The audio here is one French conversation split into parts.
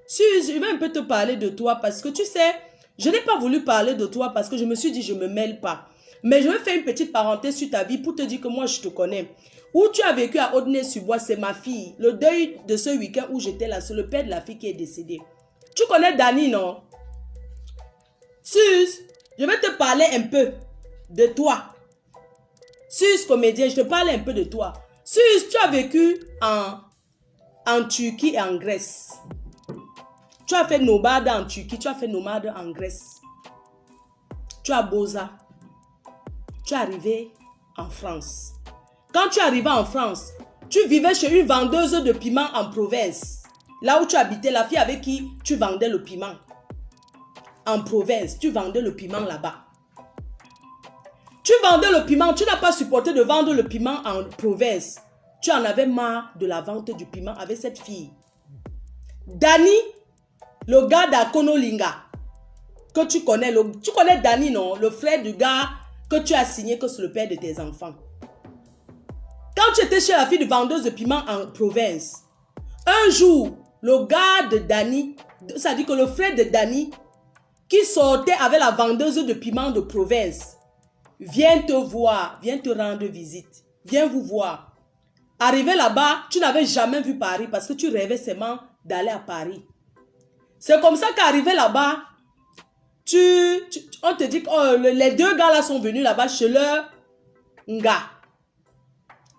Suze, je vais un peu te parler de toi parce que tu sais, je n'ai pas voulu parler de toi parce que je me suis dit je ne me mêle pas. Mais je vais faire une petite parenthèse sur ta vie pour te dire que moi je te connais. Où tu as vécu à Audnay-sur-Bois, c'est ma fille. Le deuil de ce week-end où j'étais là, c'est le père de la fille qui est décédé. Tu connais Dani, non? Suze, je vais te parler un peu de toi. Suze, comédien, je te parle un peu de toi. Suze, tu as vécu en Turquie et en Grèce. Tu as fait nomade en Turquie, tu as fait nomade en Grèce. Tu as Boza. Tu es arrivé en France. Quand tu es arrivé en France, tu vivais chez une vendeuse de piment en province. Là où tu habitais, la fille avec qui tu vendais le piment. En province, tu vendais le piment là-bas. Tu vendais le piment, tu n'as pas supporté de vendre le piment en province. Tu en avais marre de la vente du piment avec cette fille. Dani, le gars d'Akonolinga, que tu connais, tu connais Dani, non? Le frère du gars que tu as signé que c'est le père de tes enfants. Quand tu étais chez la fille de vendeuse de piment en province, un jour, le gars de Dani, ça dit que le frère de Dani, qui sortait avec la vendeuse de piment de province, vient te voir, vient te rendre visite, vient vous voir. Arrivé là-bas, tu n'avais jamais vu Paris parce que tu rêvais seulement d'aller à Paris. C'est comme ça qu'arrivé là-bas, on te dit que oh, les deux gars là sont venus là-bas chez leur gars.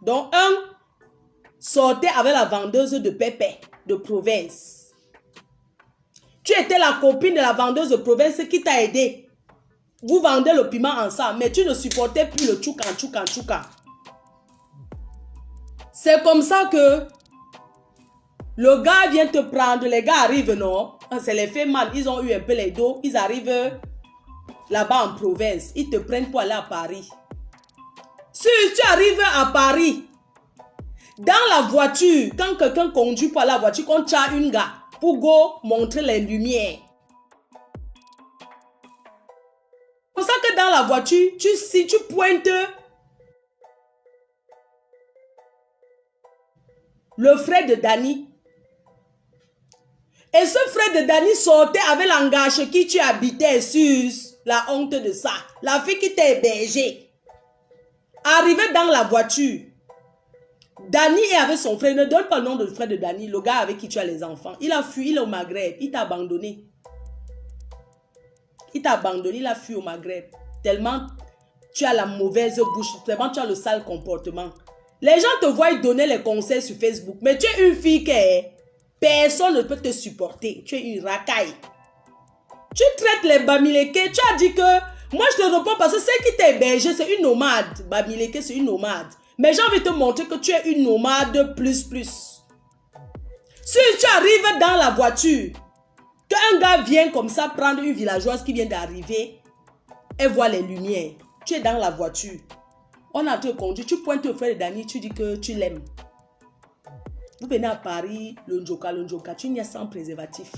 Donc un sortait avec la vendeuse de pépé de province. Tu étais la copine de la vendeuse de province qui t'a aidé. Vous vendez le piment ensemble, mais tu ne supportais plus le tchoukan, tchoukan, tchoukan. C'est comme ça que le gars vient te prendre, les gars arrivent, non? C'est les fait mal, ils ont eu un peu les dos, ils arrivent là-bas en province, ils te prennent pour aller à Paris. Si tu arrives à Paris, dans la voiture, quand quelqu'un conduit pour la voiture, quand tu as une gars, pour go montrer les lumières. C'est pour ça que dans la voiture, si tu pointes le frère de Dani. Et ce frère de Dani sortait avec l'engagé qui tu habitais sur la honte de ça. La fille qui t'a hébergé. Arrivé dans la voiture. Dani est avec son frère. Ne donne pas le nom de frère de Dani. Le gars avec qui tu as les enfants. Il a fui, il est au Maghreb. Il t'a abandonné. Il t'a abandonné, il a fui au Maghreb. Tellement tu as la mauvaise bouche. Tellement tu as le sale comportement. Les gens te voient donner les conseils sur Facebook. Mais tu es une fille qui personne ne peut te supporter. Tu es une racaille. Tu traites les Bamileke. Tu as dit que... Moi, je te réponds parce que celle qui t'a hébergé, c'est une nomade. Bamileke, c'est une nomade. Mais j'ai envie de te montrer que tu es une nomade plus. Si tu arrives dans la voiture, qu'un gars vient comme ça prendre une villageoise qui vient d'arriver, elle voit les lumières. Tu es dans la voiture. On a te conduit, tu pointes au frère de Dani, tu dis que tu l'aimes. Vous venez à Paris, le njoka, tu n'y as sans préservatif.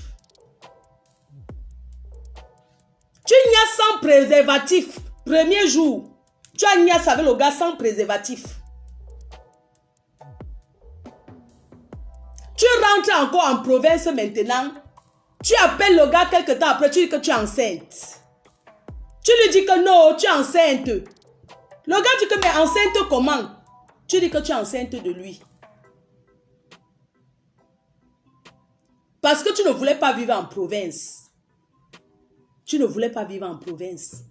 Tu n'y as sans préservatif. Premier jour, tu as niasse avec le gars sans préservatif. Tu rentres encore en province maintenant. Tu appelles le gars quelque temps après, tu dis que tu es enceinte. Tu lui dis que non, tu es enceinte. Le gars dit que mais enceinte comment? Tu dis que tu es enceinte de lui. Parce que tu ne voulais pas vivre en province. Tu ne voulais pas vivre en province.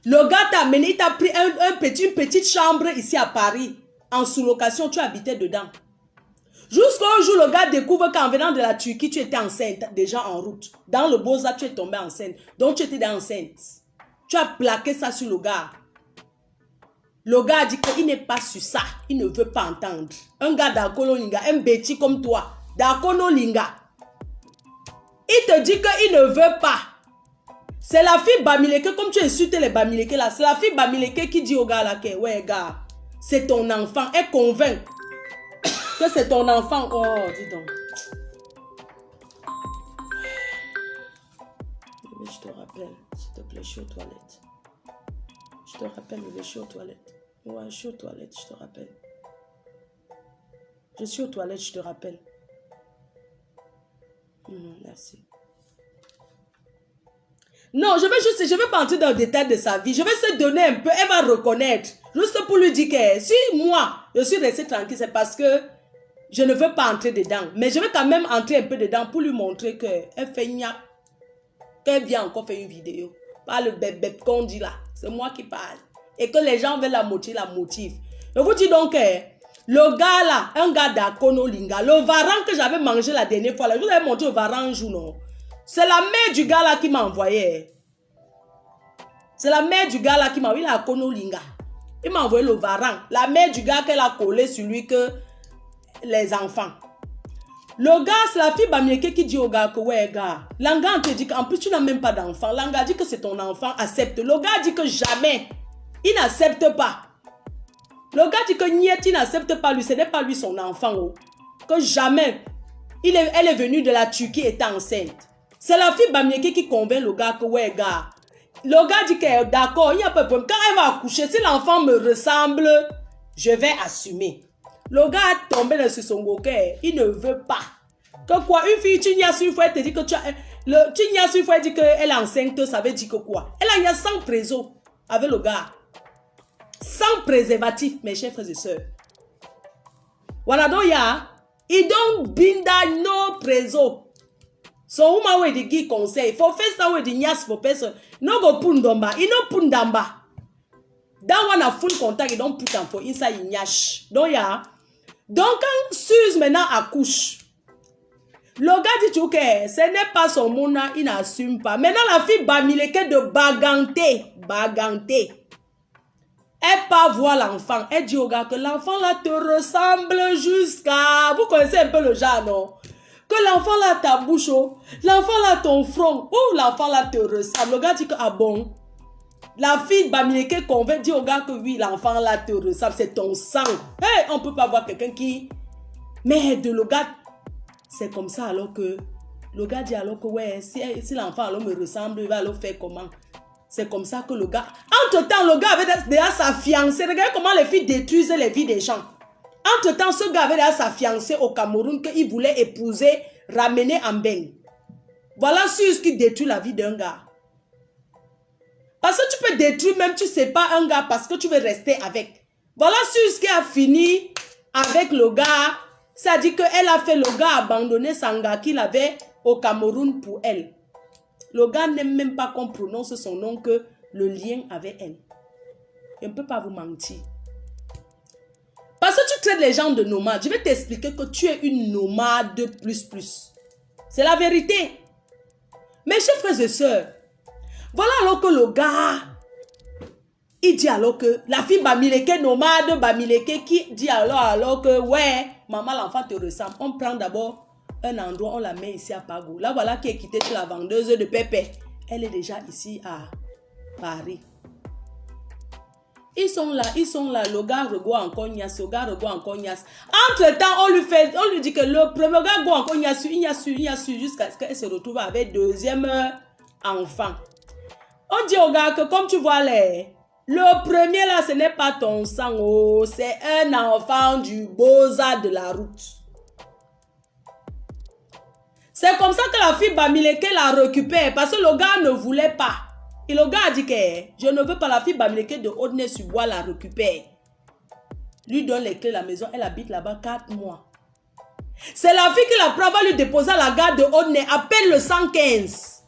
Le gars t'a amené, il t'a pris une petite chambre ici à Paris. En sous-location, tu habitais dedans. Jusqu'au jour, le gars découvre qu'en venant de la Turquie, tu étais enceinte, déjà en route. Dans le Beaux-Arts, tu es tombée enceinte. Donc, tu étais enceinte. Tu as plaqué ça sur le gars. Le gars a dit qu'il n'est pas sur ça. Il ne veut pas entendre. Un gars d'Akonolinga, un bêtis comme toi, d'Akonolinga. Il te dit qu'il ne veut pas. C'est la fille Bamileke, comme tu insultes les Bamileke là, c'est la fille Bamileke qui dit au gars là que, ouais gars, c'est ton enfant. Elle convainc que c'est ton enfant. Oh, dis donc. Je te rappelle, s'il te plaît, je suis aux toilettes. Je te rappelle, je suis aux toilettes. Ouais, je suis aux toilettes, je te rappelle. Je suis aux toilettes, je te rappelle. Merci. Non, je vais pas entrer dans le détail de sa vie. Je vais se donner un peu, elle va reconnaître. Juste pour lui dire que si moi, je suis restée tranquille, c'est parce que je ne veux pas entrer dedans. Mais je vais quand même entrer un peu dedans pour lui montrer qu'elle fait gnap. Qu'elle vient encore faire une vidéo. Pas le bébé qu'on dit là. C'est moi qui parle. Et que les gens veulent la motive. Je vous dis donc, le gars là, un gars d'Akono Linga, le varan que j'avais mangé la dernière fois, là, je vous avais montré le varan un jour, non? C'est la mère du gars là qui m'a envoyé. C'est la mère du gars là qui m'a envoyé la Akono Linga. Il m'a envoyé le varan. La mère du gars qu'elle a collé sur lui que les enfants. Le gars, c'est la fille Bamieke qui dit au gars que ouais, gars, l'anga te dit qu'en plus tu n'as même pas d'enfant. L'anga dit que c'est ton enfant, accepte. Le gars dit que jamais, il n'accepte pas. Le gars dit que niet, il n'accepte pas lui, ce n'est pas lui son enfant. Oh. Que jamais, elle est venue de la Turquie étant enceinte. C'est la fille Bamieke qui convainc le gars que ouais, gars. Le gars dit que d'accord, il n'y a pas de problème. Quand elle va accoucher, si l'enfant me ressemble, je vais assumer. Le gars est tombé dans son goquet, il ne veut pas. Que quoi, une fille, tu n'y as su, elle te dit que tu n'y as su, elle dit qu'elle est enceinte, ça veut dire que quoi? Elle a 100 présos avec le gars. Sans préservatif, mes chers frères et sœurs. Voilà, donc il y a, il don't binda no présos. So, uma we di gi conseil. For first time we di nyas for person. No go pundomba. Il no pundamba. That one a full contact, you don't put them for inside in nyash. Donc, il y a, donc quand Suze maintenant accouche, le gars dit que ce n'est pas son mona, il n'assume pas. Maintenant la fille Bamileke de Baganté. Elle part voir l'enfant. Elle dit au gars que l'enfant là te ressemble jusqu'à... Vous connaissez un peu le genre, non? Que l'enfant là ta bouche, l'enfant là ton front, ou l'enfant là te ressemble. Le gars dit que ah bon? La fille Bamileke convainc, dit au gars que oui, l'enfant là te ressemble, c'est ton sang. Hey, on peut pas voir quelqu'un qui... Mais de le gars, c'est comme ça alors que... Le gars dit alors que ouais, si l'enfant alors me ressemble, il va alors faire comment? C'est comme ça que le gars... Entre-temps, le gars avait déjà sa fiancée. Regardez comment les filles détruisent les vies des gens. Entre-temps, ce gars avait déjà sa fiancée au Cameroun qu'il voulait épouser, ramener en bain. Voilà ce qui détruit la vie d'un gars. Parce que tu peux détruire même, tu ne sais pas, un gars parce que tu veux rester avec. Voilà ce qui a fini avec le gars. Ça dit qu'elle a fait le gars abandonner son gars qu'il avait au Cameroun pour elle. Le gars n'aime même pas qu'on prononce son nom, que le lien avec elle. Je ne peux pas vous mentir. Parce que tu traites les gens de nomades. Je vais t'expliquer que tu es une nomade plus. C'est la vérité. Mes chers frères et sœurs, voilà alors que le gars, il dit alors que la fille Bamileke, nomade Bamileke, qui dit alors que ouais, maman l'enfant te ressemble. On prend d'abord un endroit, on la met ici à Pago. Là voilà qui est quittée chez la vendeuse de pépé. Elle est déjà ici à Paris. Ils sont là, le gars regoue encore Nias, le gars regoue encore Nias. Entre-temps, on lui dit que le premier gars regoue encore Nias, jusqu'à ce qu'elle se retrouve avec deuxième enfant. On dit au gars que comme tu vois le premier là, ce n'est pas ton sang, oh, c'est un enfant du beaux-arts de la route. C'est comme ça que la fille Bamileke la récupère parce que le gars ne voulait pas. Et le gars a dit que je ne veux pas, la fille Bamileke de Haut-Nez-sur-Bois la récupère. Lui donne les clés de la maison, elle habite là-bas 4 mois. C'est la fille qui la prend, va lui déposer à la gare de Haut-Nez, appelle le 115.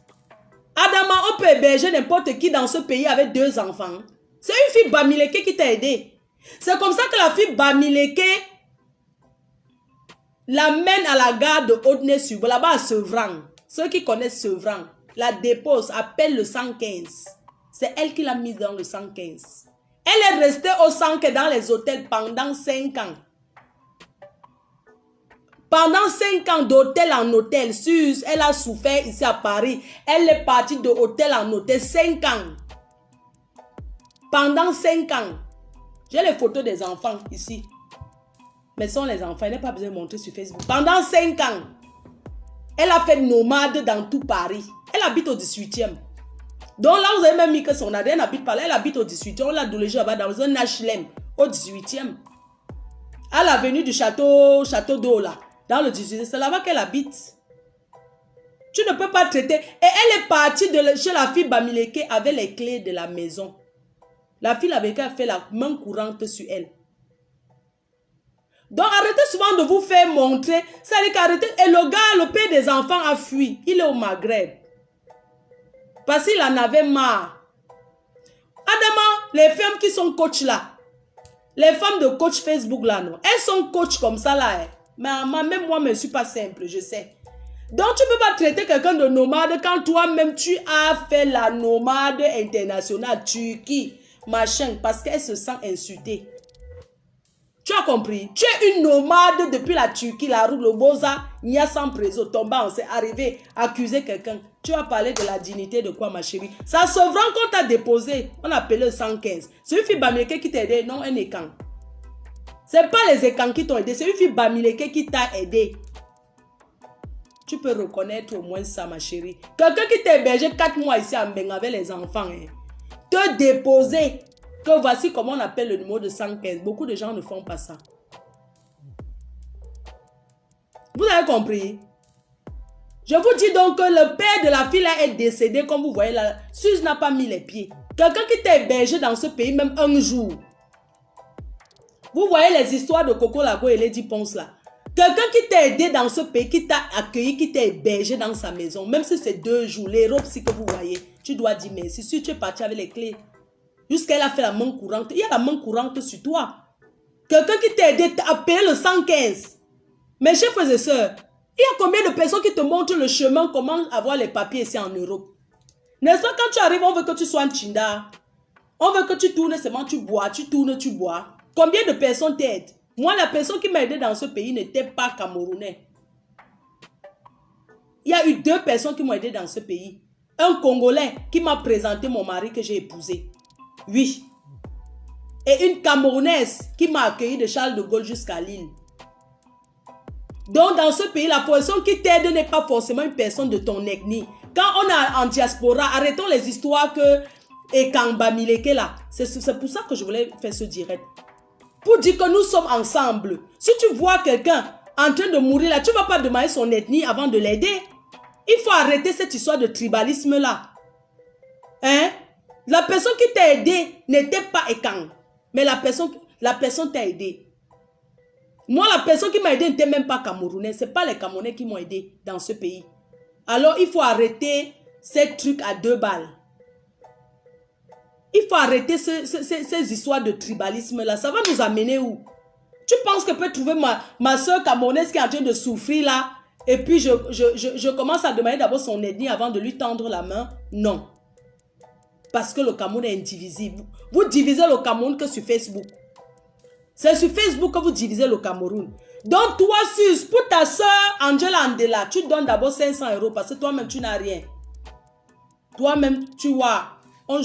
Adama, on peut héberger n'importe qui dans ce pays avec 2 enfants. C'est une fille Bamileke qui t'a aidé. C'est comme ça que la fille Bamileke l'amène à la gare de Haut-Nez-sur-Bois, là-bas à Sevran. Ceux qui connaissent Sevran, la dépose, appelle le 115. C'est elle qui l'a mise dans le 115. Elle est restée au 115 dans les hôtels pendant 5 ans. Pendant 5 ans d'hôtel en hôtel, Suze, elle a souffert ici à Paris. Elle est partie de hôtel en hôtel 5 ans. Pendant 5 ans. J'ai les photos des enfants ici. Mais ce sont les enfants, elle n'a pas besoin de montrer sur Facebook. Pendant 5 ans, elle a fait nomade dans tout Paris. Elle habite au 18e. Donc là, vous avez même mis que son ADN n'habite pas là. Elle habite au 18e. On l'a logée là-bas dans un HLM au 18e. À l'avenue du château d'eau là. Dans le 18e. C'est là-bas qu'elle habite. peux pas traiter. Et elle est partie chez la fille Bamileke avec les clés de la maison. La fille Bamileke a fait la main courante sur elle. Donc arrêtez souvent de vous faire montrer. Ça dit qu'arrêtez. Et le gars, le père des enfants a fui. Il est au Maghreb. Parce qu'il en avait marre. Adama, les femmes qui sont coach là. Les femmes de coach Facebook là, non. Elles sont coach comme ça là. Hein. Mais même moi, je ne suis pas simple, je sais. Donc tu ne peux pas traiter quelqu'un de nomade quand toi-même tu as fait la nomade internationale, Turquie, machin, parce qu'elle se sent insultée. Tu as compris? Tu es une nomade depuis la Turquie, la rue, le Boza, Niassan Prezo, Tomba, on s'est arrivé à accuser quelqu'un. Tu as parlé de la dignité de quoi, ma chérie? Ça se vend qu'on t'a déposé. On appelé le 115. C'est une fille Bamileke qui t'a aidé, non un écan. Ce n'est pas les écans qui t'ont aidé, c'est une fille Bamileke qui t'a aidé. Tu peux reconnaître au moins ça, ma chérie. Quelqu'un qui t'a hébergé 4 mois ici à Mbeng avec les enfants, hein, te déposer. Que voici comment on appelle le numéro de 115. Beaucoup de gens ne font pas ça. Vous avez compris? Je vous dis donc que le père de la fille là est décédé, comme vous voyez là. Suze n'a pas mis les pieds. Quelqu'un qui t'a hébergé dans ce pays, même un jour. Vous voyez les histoires de Coco Lago et Lady Ponce là. Quelqu'un qui t'a aidé dans ce pays, qui t'a accueilli, qui t'a hébergé dans sa maison, même si c'est 2 jours, les robes si que vous voyez, tu dois dire merci. Si tu es parti avec les clés, jusqu'à elle a fait la main courante, il y a la main courante sur toi. Quelqu'un qui t'a aidé à payer le 115. Mes chers frères et sœurs, il y a combien de personnes qui te montrent le chemin, comment avoir les papiers ici en Europe? N'est-ce pas, quand tu arrives, on veut que tu sois un Tchinda. On veut que tu tournes seulement, tu bois, tu tournes, tu bois. Combien de personnes t'aident? Moi, la personne qui m'a aidé dans ce pays n'était pas camerounais. Il y a eu 2 personnes qui m'ont aidé dans ce pays. Un Congolais qui m'a présenté mon mari que j'ai épousé. Oui. Et une Camerounaise qui m'a accueilli de Charles de Gaulle jusqu'à Lille. Donc, dans ce pays, la personne qui t'aide n'est pas forcément une personne de ton ethnie. Quand on est en diaspora, arrêtons les histoires que... Et Kamba Mileke là. C'est pour ça que je voulais faire ce direct. Pour dire que nous sommes ensemble. Si tu vois quelqu'un en train de mourir là, tu ne vas pas demander son ethnie avant de l'aider. Il faut arrêter cette histoire de tribalisme là. Hein? La personne qui t'a aidé n'était pas Ekang. Mais la personne t'a aidé. Moi, la personne qui m'a aidé n'était même pas camerounais. Ce n'est pas les Camerounais qui m'ont aidé dans ce pays. Alors, il faut arrêter ces trucs à 2 balles. Il faut arrêter ces histoires de tribalisme là. Ça va nous amener où? Tu penses que je peux trouver ma soeur camerounaise qui est en train de souffrir là et puis je commence à demander d'abord son ethnie avant de lui tendre la main? Non. Parce que le Cameroun est indivisible. Vous divisez le Cameroun que sur Facebook. C'est sur Facebook que vous divisez le Cameroun. Donc toi, Suze, pour ta soeur Angela Andela, tu donnes d'abord 500 € parce que toi-même tu n'as rien. Toi-même, tu vois.